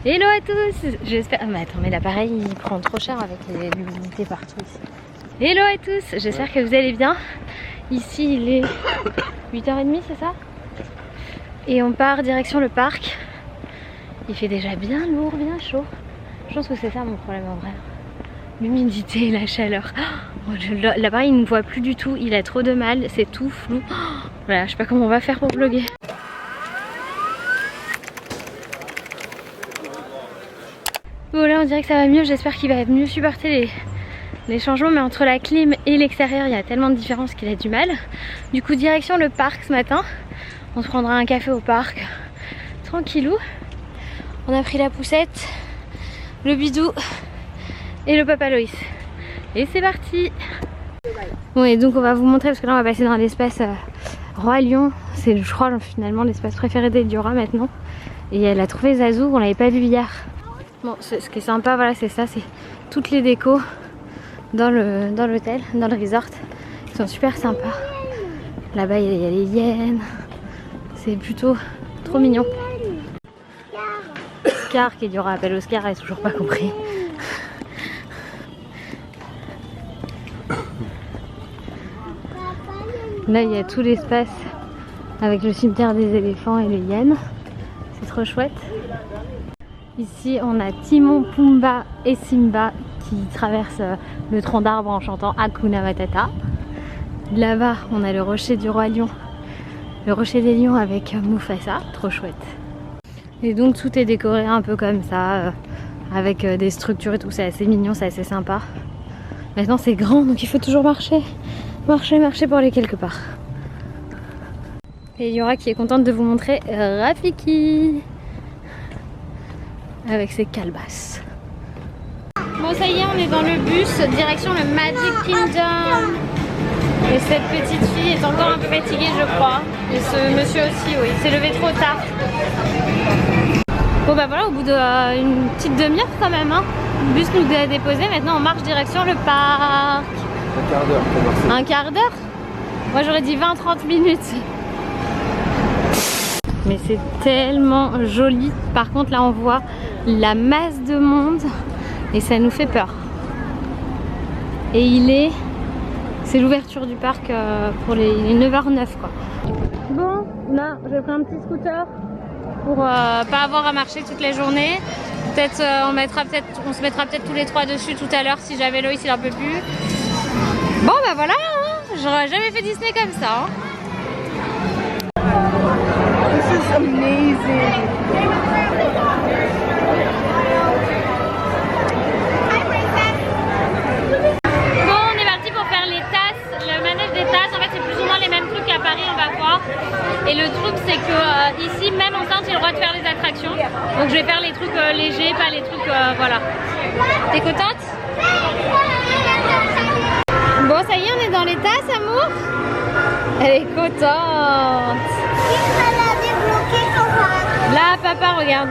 Hello à tous, j'espère... mais attends, mais l'appareil il prend trop cher avec les luminosité partout ici. Hello à tous, j'espère que vous allez bien. Ici il est 8h30, c'est ça? Et on part direction le parc. Il fait déjà bien lourd, bien chaud. Je pense que c'est ça mon problème en vrai. L'humidité et la chaleur. Oh, l'appareil il ne voit plus du tout, il a trop de mal, c'est tout flou. Voilà, je sais pas comment on va faire pour vlogger. Bon là on dirait que ça va mieux, j'espère qu'il va mieux supporter les changements, mais entre la clim et l'extérieur il y a tellement de différence qu'il a du mal. Du coup direction le parc ce matin, on se prendra un café au parc, tranquillou. On a pris la poussette, le bidou et le papa Loïs. Et c'est parti. Bon et donc on va vous montrer, parce que là on va passer dans l'espace Roi Lion. C'est je crois finalement l'espace préféré d'Eliora maintenant. Et elle a trouvé Zazou, on l'avait pas vu hier. Bon, ce qui est sympa, voilà, c'est ça, c'est toutes les décos dans l'hôtel, dans le resort. Ils sont super sympas. Là-bas, il y a les hyènes. C'est plutôt trop mignon. Oscar, qui Eliora appelle Oscar, elle n'a toujours pas compris. Là, il y a tout l'espace avec le cimetière des éléphants et les hyènes. C'est trop chouette. Ici on a Timon, Pumba et Simba qui traversent le tronc d'arbre en chantant Hakuna Matata. Là-bas on a le rocher du Roi Lion, le rocher des lions avec Mufasa, trop chouette. Et donc tout est décoré un peu comme ça, avec des structures et tout, c'est assez mignon, c'est assez sympa. Maintenant c'est grand donc il faut toujours marcher pour aller quelque part. Et Eliora qui est contente de vous montrer Rafiki avec ses calebasses. Bon ça y est, on est dans le bus, direction le Magic Kingdom. Et cette petite fille est encore un peu fatiguée je crois. Et ce monsieur aussi, oui, il s'est levé trop tard. Bon bah voilà, au bout d'une petite demi-heure quand même, hein, le bus nous a déposé, maintenant on marche direction le parc. Un quart d'heure pour marcher. Un quart d'heure? Moi j'aurais dit 20-30 minutes. Mais c'est tellement joli. Par contre là on voit la masse de monde et ça nous fait peur. Et c'est l'ouverture du parc pour les 9h09 quoi. Bon là j'ai pris un petit scooter pour pas avoir à marcher toute la journée. Peut-être on se mettra peut-être tous les trois dessus tout à l'heure si jamais Loïs il en peut plus. Bon bah voilà, hein, j'aurais jamais fait Disney comme ça. Hein. This is amazing. Bon, on est parti pour faire les tasses, le manège des tasses. En fait, c'est plus ou moins les mêmes trucs qu'à Paris, on va voir. Et le truc, c'est que ici, même enceinte, il y a le droit de faire les attractions. Donc, je vais faire les trucs légers, pas les trucs, voilà. T'es contente? Bon, ça y est, on est dans les tasses, amour. Elle est contente. Là, papa, regarde.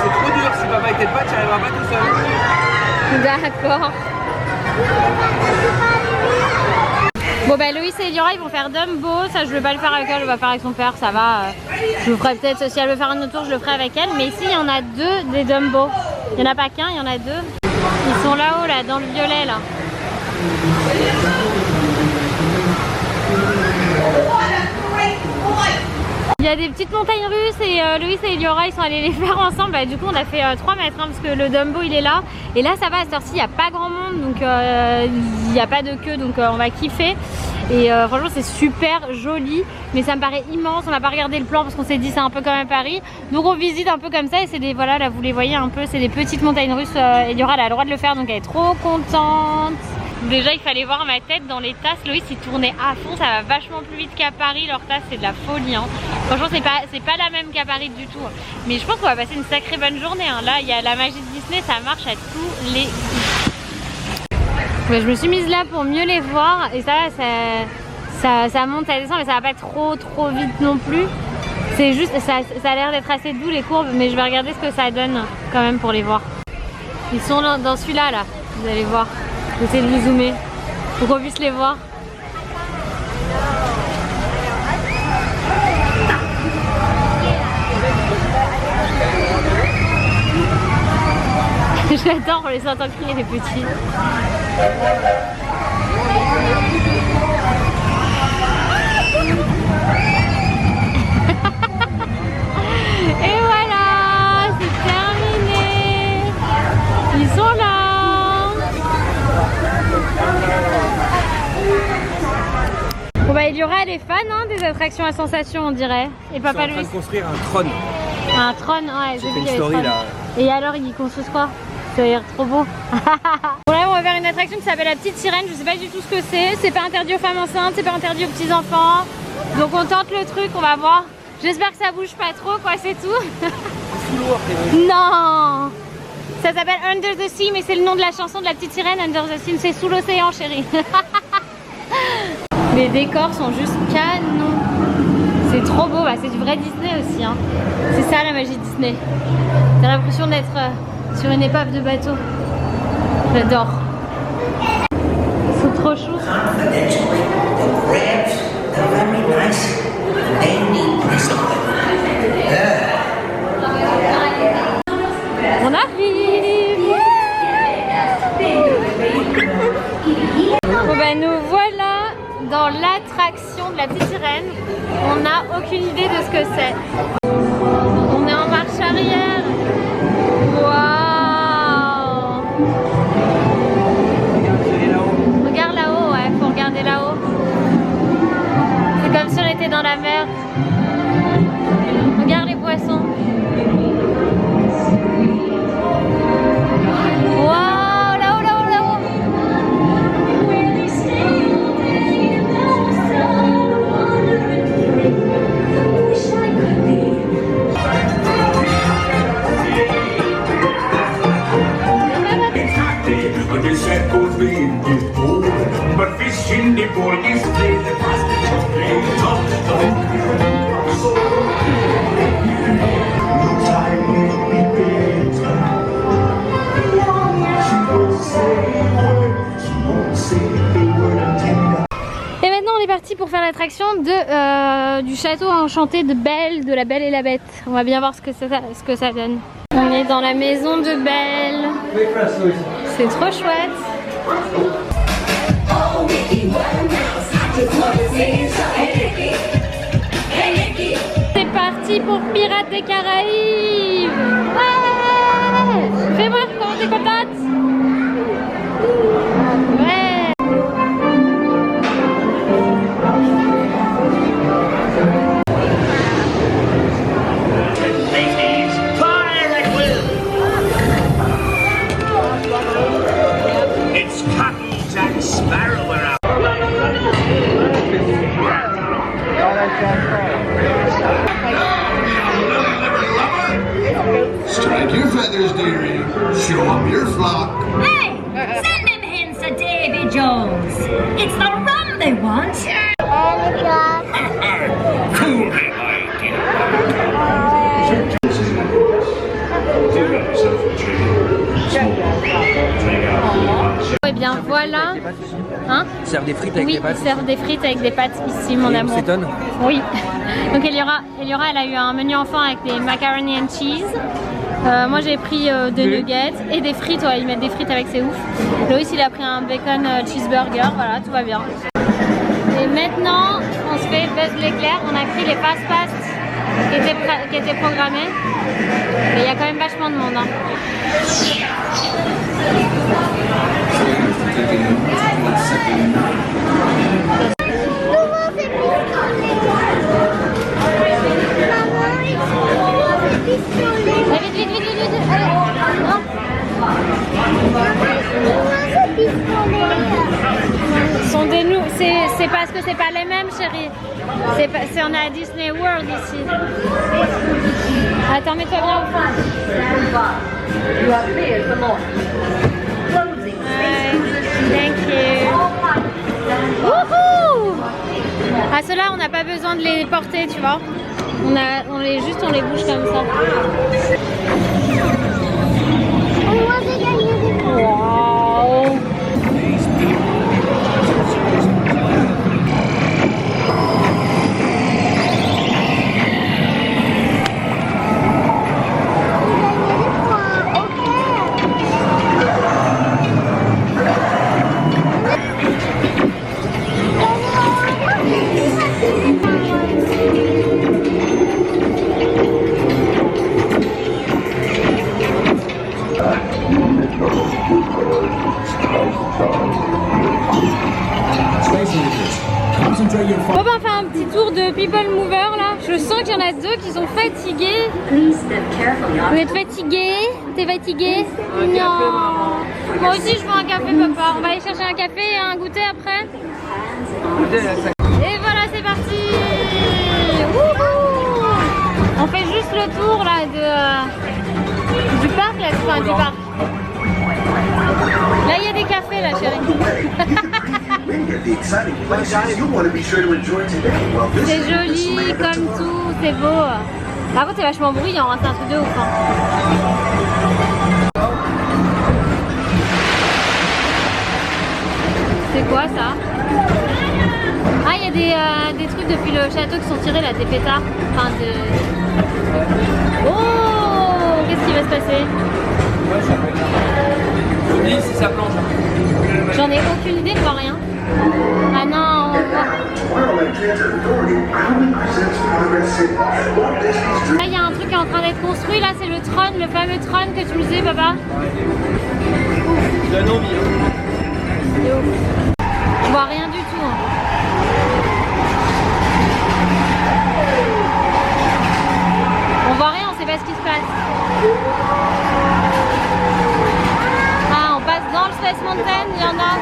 C'est trop dur, si papa était pas, tu arriveras pas tout seul. D'accord. Bon bah Loïs et Eliora ils vont faire Dumbo, ça je vais pas le faire avec elle, je vais le faire avec son père, ça va. Je le ferai peut-être, si elle veut faire un autre tour, je le ferai avec elle. Mais ici il y en a deux des Dumbo. Il n'y en a pas qu'un, il y en a deux. Ils sont là-haut, là, dans le violet là. Il y a des petites montagnes russes et Loïs et Eliora ils sont allés les faire ensemble. Bah, du coup on a fait 3 mètres hein, parce que le Dumbo il est là. Et là ça va, à cette heure-ci il n'y a pas grand monde, donc il n'y a pas de queue, donc on va kiffer. Et franchement c'est super joli, mais ça me paraît immense. On n'a pas regardé le plan parce qu'on s'est dit c'est un peu comme à Paris. Donc on visite un peu comme ça et c'est des, voilà là vous les voyez un peu, c'est des petites montagnes russes. Eliora elle a le droit de le faire donc elle est trop contente. Déjà il fallait voir ma tête dans les tasses. Loïs il tournait à fond, ça va vachement plus vite qu'à Paris. Leur tasse c'est de la folie hein. Franchement c'est pas la même qu'à Paris du tout. Mais je pense qu'on va passer une sacrée bonne journée hein. Là il y a la magie de Disney, ça marche à tous les coups. Ouais, je me suis mise là pour mieux les voir. Et ça monte, ça descend, mais ça va pas trop vite non plus. C'est juste, ça a l'air d'être assez doux les courbes. Mais je vais regarder ce que ça donne quand même pour les voir. Ils sont dans celui-là là, vous allez voir. J'essaie de vous zoomer pour qu'on puisse les voir. J'adore les entendre crier les petits. Et voilà, c'est terminé. Ils sont là. Bon bah Eliora elle est fan hein, des attractions à sensations on dirait. Et Papa Ils sont en train Louis. de construire un trône. Un trône, ouais, j'ai vu fait qu'il y une avait story trône. là. Et alors ils construisent quoi? Ça a l'air trop beau. Bon là on va faire une attraction qui s'appelle la petite sirène, je sais pas du tout ce que c'est pas interdit aux femmes enceintes, c'est pas interdit aux petits enfants. Donc on tente le truc, on va voir. J'espère que ça bouge pas trop quoi, c'est tout. Sous l'eau après. Non. Ça s'appelle Under the Sea mais c'est le nom de la chanson de la petite sirène. Under the Sea, c'est sous l'océan chérie. Les décors sont juste canons. C'est trop beau, bah, c'est du vrai Disney aussi hein. C'est ça la magie de Disney. T'as l'impression d'être sur une épave de bateau. J'adore. C'est trop chou. On arrive. Bon bah nous voilà dans l'attraction de la petite sirène. On n'a aucune idée de ce que c'est. On est en marche arrière. Waouh! Regarde là-haut, ouais, faut regarder là-haut. C'est comme si on était dans la mer. Regarde les poissons. Waouh, là-haut, là-haut, là-haut. But fishing the boy is Et maintenant on est parti pour faire l'attraction du château enchanté de Belle, de la Belle et la Bête. On va bien voir ce que ça donne. On est dans la maison de Belle. C'est trop chouette. C'est parti pour Pirates des Caraïbes. Ouais. Fais voir comment t'es contente. Ouais. It's Captain Jack Sparrow around. Strike your feathers, dearie. Show up your flock. Hey, send them hens to Davy Jones. It's the rum they want. Cool idea. Et bien voilà. Hein? Ils servent des frites avec Oui, des pâtes. ils servent des frites avec des pâtes ici, mon Et amour. c'est tonne. Oui. Donc Eliora, elle a eu un menu enfant avec des macaroni and cheese. Moi j'ai pris des nuggets et des frites. Ouais, ils mettent des frites avec, c'est ouf. Loïs il a pris un bacon cheeseburger. Voilà, tout va bien. Et maintenant, on se fait Buzz l'éclair. On a pris les fast-pass qui étaient programmés. Mais il y a quand même vachement de monde. Hein. Allez, vite, vite, vite, vite, vite. Allez, hop. Sont des nous, c'est parce que c'est pas les mêmes, chérie. On est à Disney World ici. Attends, mets-toi bien au fond. Thank you. Wouhou! Ah, ceux-là, on n'a pas besoin de les porter, tu vois. On les bouge comme ça. Wow. people mover là. Je sens qu'il y en a deux qui sont fatigués. Please step carefully on Vous êtes fatigué? T'es fatigué? Non. Moi aussi je veux un café papa. On va aller chercher un café et un goûter après. Et voilà c'est parti. Wouhou. On fait juste le tour là du parc là, enfin du parc. Là il y a des cafés là chérie. C'est joli comme tout, c'est beau. Par contre c'est vachement bruyant, hein, c'est un truc de ouf. Hein. C'est quoi ça? Ah il y a des trucs depuis le château qui sont tirés là, des pétards. Enfin de... Oh, qu'est-ce qui va se passer? Je dis si ça plonge. J'en ai aucune idée, je vois rien. Ah non, là il y a un truc qui est en train d'être construit, là c'est le trône, le fameux trône que tu me disais papa. C'est un envie. C'est ouf. Je vois rien du tout. Hein. On voit rien, on sait pas ce qui se passe. Ah, on passe dans le Space Mountain, il y en a.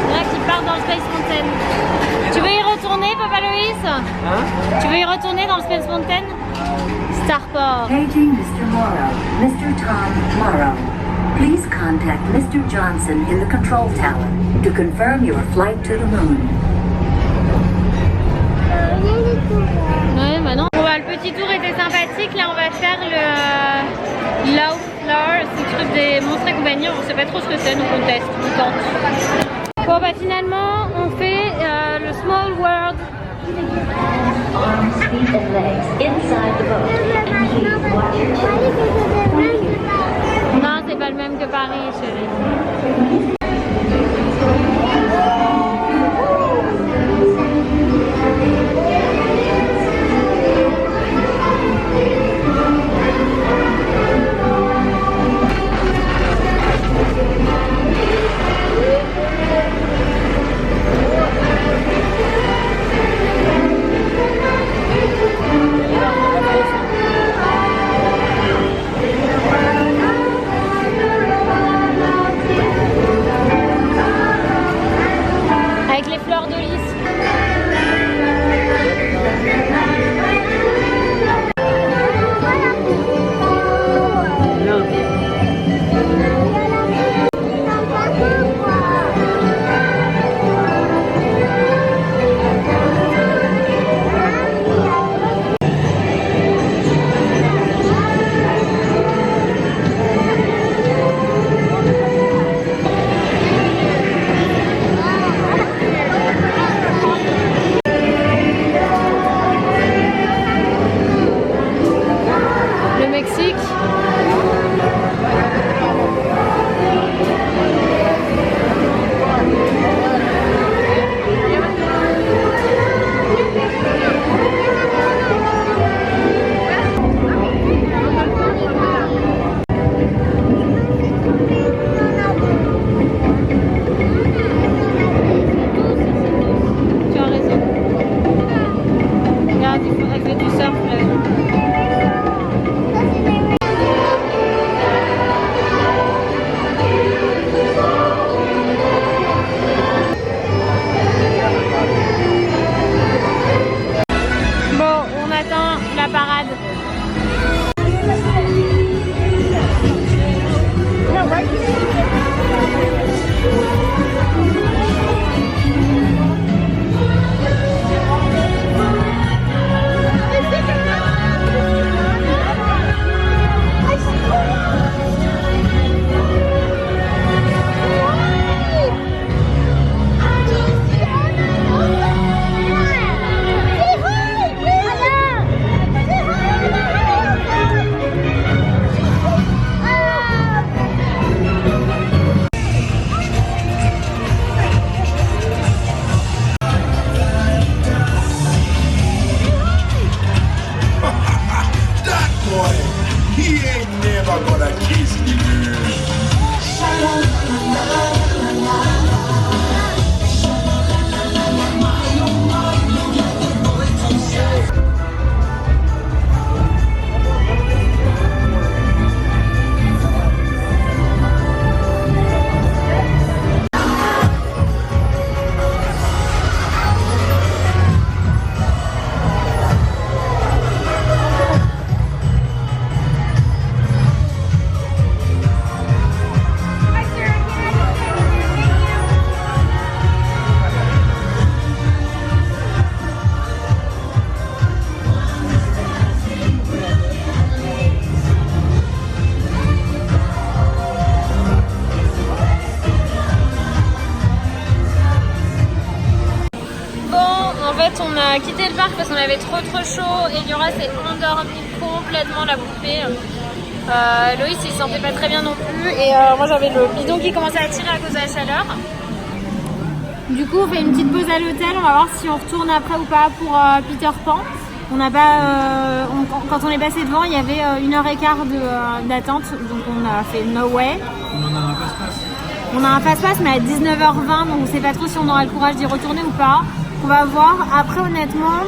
Il y en a qui partent dans le Space Mountain. Tu veux y retourner, Papa Loïs? Hein? Tu veux y retourner dans le Space Mountain? Starport. Paging Mr. Morrow, Mr. Tom Morrow. Please contact Mr. Johnson in the control tower to confirm your flight to the moon. Ouais, maintenant. Bon, bah, le petit tour était sympathique. Là, on va faire le Low Floor, c'est le truc des monstres et compagnie. On sait pas trop ce que c'est, donc on teste, on tente. Bon, bah finalement, on fait le Small World. Arms, feet, and legs inside the boat. And please watch your children. Non, c'est pas le même que Paris, chérie. Avec les fleurs de lys. En fait, on a quitté le parc parce qu'on avait trop chaud. Eliora s'est endormie complètement, la poupée. Loïs il se sentait pas très bien non plus. Et moi j'avais le bidon qui commençait à tirer à cause de la chaleur. Du coup, on fait une petite pause à l'hôtel. On va voir si on retourne après ou pas pour Peter Pan. On n'a pas, quand on est passé devant, il y avait 1h15 d'attente. Donc on a fait no way. On a un passe-passe. On a un passe-passe mais à 19h20. Donc on sait pas trop si on aura le courage d'y retourner ou pas. On va voir. Après honnêtement,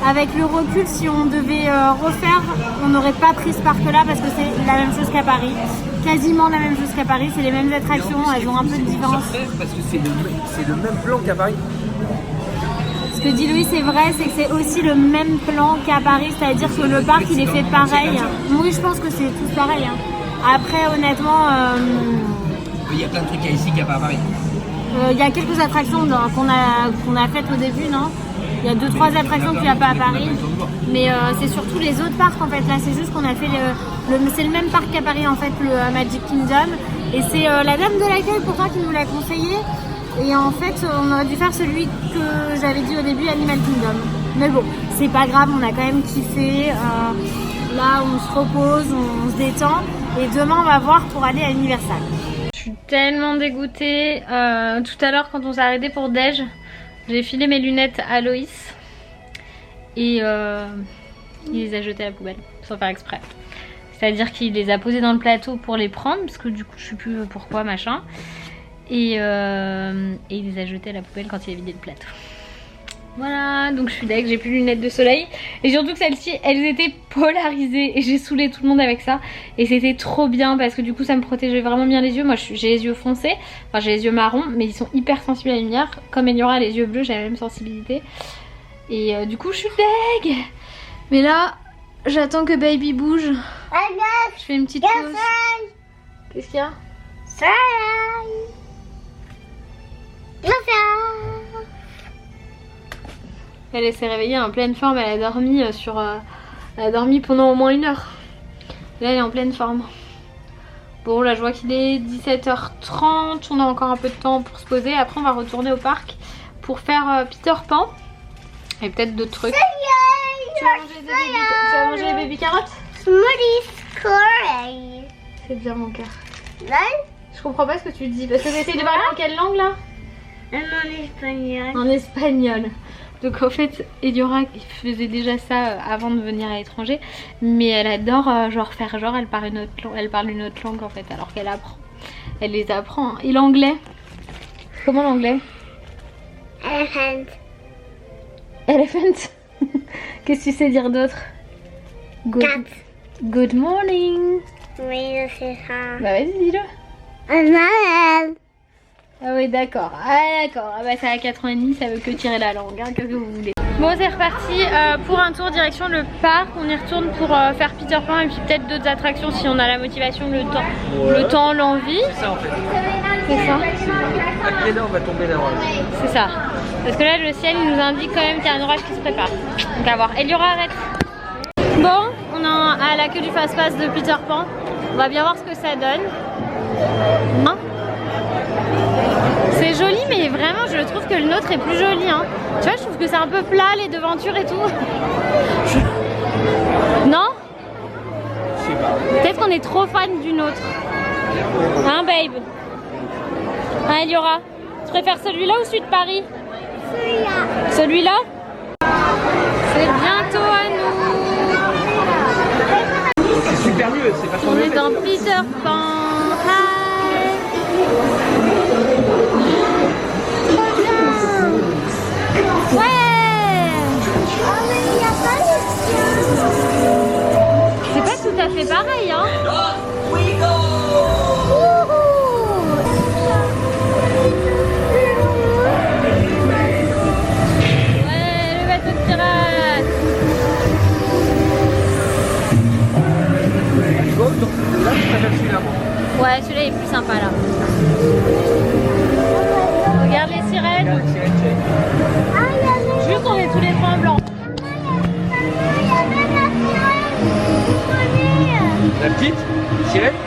avec le recul, si on devait refaire, on n'aurait pas pris ce parc-là parce que c'est la même chose qu'à Paris. Quasiment la même chose qu'à Paris, c'est les mêmes attractions, elles ont un peu de différence. Parce que c'est le même plan qu'à Paris. Ce que dit Louis, c'est vrai, c'est que c'est aussi le même plan qu'à Paris, c'est-à-dire que le parc il est fait pareil. Oui, je pense que c'est tous pareil. Après, honnêtement, il y a plein de trucs ici qu'il n'y a pas à Paris. il y a quelques attractions qu'on a faites au début, non? Il y a 2-3 attractions qu'il n'y a pas à Paris, mais c'est surtout les autres parcs en fait. Là, c'est juste qu'on a fait c'est le même parc qu'à Paris en fait, le Magic Kingdom. Et c'est la dame de l'accueil pourtant qui nous l'a conseillé. Et en fait, on aurait dû faire celui que j'avais dit au début, Animal Kingdom. Mais bon, c'est pas grave, on a quand même kiffé. Là, on se repose, on se détend. Et demain, on va voir pour aller à Universal. Je suis tellement dégoûtée. Tout à l'heure, quand on s'est arrêté pour déj, j'ai filé mes lunettes à Loïs et il les a jetées à la poubelle sans faire exprès. C'est-à-dire qu'il les a posées dans le plateau pour les prendre parce que du coup je sais plus pourquoi machin et il les a jetées à la poubelle quand il a vidé le plateau. Voilà, donc je suis deg, j'ai plus de lunettes de soleil et surtout que celles-ci elles étaient polarisées et j'ai saoulé tout le monde avec ça et c'était trop bien parce que du coup ça me protégeait vraiment bien les yeux. Moi j'ai les yeux foncés, enfin j'ai les yeux marrons mais ils sont hyper sensibles à la lumière. Comme Eliora a les yeux bleus, j'ai la même sensibilité et du coup je suis deg. Mais là j'attends que Baby bouge. Je fais une petite pause. Qu'est-ce qu'il y a? Elle s'est réveillée en pleine forme, elle a dormi elle a dormi pendant au moins 1 heure. Là elle est en pleine forme. Bon là je vois qu'il est 17h30, on a encore un peu de temps pour se poser. Après on va retourner au parc pour faire Peter Pan. Et peut-être d'autres trucs. Tu vas manger les baby carottes? C'est bien mon cœur. Je comprends pas ce que tu dis. Parce que t'essayes de parler en quelle langue là? En espagnol. En espagnol. Donc en fait, Eliora faisait déjà ça avant de venir à l'étranger, mais elle adore faire genre elle parle une autre langue en fait, alors qu'elle apprend. Elle les apprend. Et l'anglais? Comment l'anglais? Elephant. Elephant. Qu'est-ce que tu sais dire d'autre? Good morning. Oui, je sais ça. Bah vas-y dis-le. Ah oui d'accord, ah bah ça a 4 ans et demi, ça veut que tirer la langue, hein, que vous voulez. Bon c'est reparti pour un tour direction le parc, on y retourne pour faire Peter Pan et puis peut-être d'autres attractions si on a la motivation, le temps, l'envie. C'est ça en fait. C'est ça. À quelle heure va tomber la orage? C'est ça. Parce que là le ciel il nous indique quand même qu'il y a un orage qui se prépare. Donc à voir. Eliora arrête. Bon, on est à la queue du fast-pass de Peter Pan. On va bien voir ce que ça donne. Hein? C'est joli mais vraiment je trouve que le nôtre est plus joli hein. Tu vois je trouve que c'est un peu plat les devantures et tout. Non? Je sais pas. Peut-être qu'on est trop fan du nôtre. Hein babe? Hein Eliora? Tu préfères celui-là ou celui de Paris? Celui-là? C'est bientôt à nous. C'est super mieux, c'est vachement On mieux. est dans Peter Pan. C'est pas tout à fait pareil hein. Ouais, le bateau de pirate. Là, je préfère celui-là. Ouais, celui-là est plus sympa là. Regarde les sirènes. Juste on est tous les trois en blanc. La petite sirène?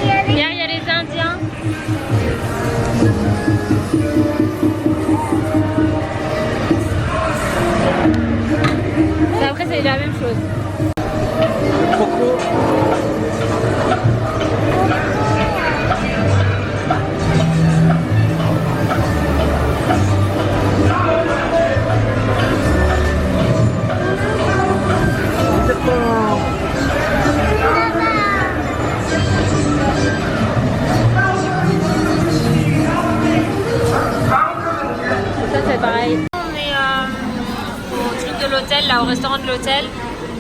Hier il y a les Indiens. chose. Coco. Ça c'est pareil. On est au truc de l'hôtel, là au restaurant de l'hôtel.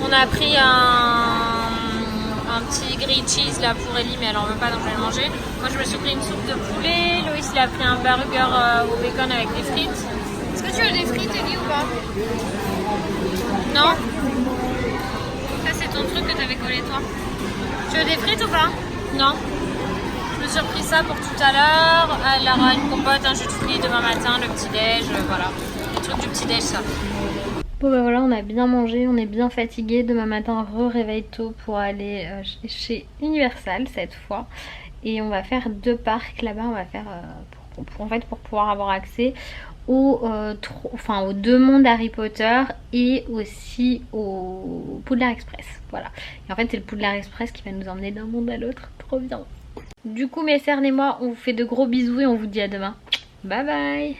On a pris un petit grilled cheese là pour Ellie, mais elle en veut pas donc je vais le manger. Moi je me suis pris une soupe de poulet. Loïs il a pris un burger au bacon avec des frites. Est-ce que tu veux des frites Ellie ou pas? Non? Ça c'est ton truc que t'avais collé toi. Tu veux des frites ou pas? Non? Je me suis repris ça pour tout à l'heure. Elle aura une compote, un jus de fruits demain matin, le petit déj, voilà. Le truc du petit déj ça. Bon bah voilà, on a bien mangé, on est bien fatigué. Demain matin, réveille tôt pour aller chez Universal cette fois. Et on va faire 2 parcs là-bas. On va faire pour pouvoir avoir accès aux 2 mondes Harry Potter et aussi au Poudlard Express. Voilà. Et en fait c'est le Poudlard Express qui va nous emmener d'un monde à l'autre. Trop bien. Du coup mes cernes et moi, on vous fait de gros bisous et on vous dit à demain. Bye bye.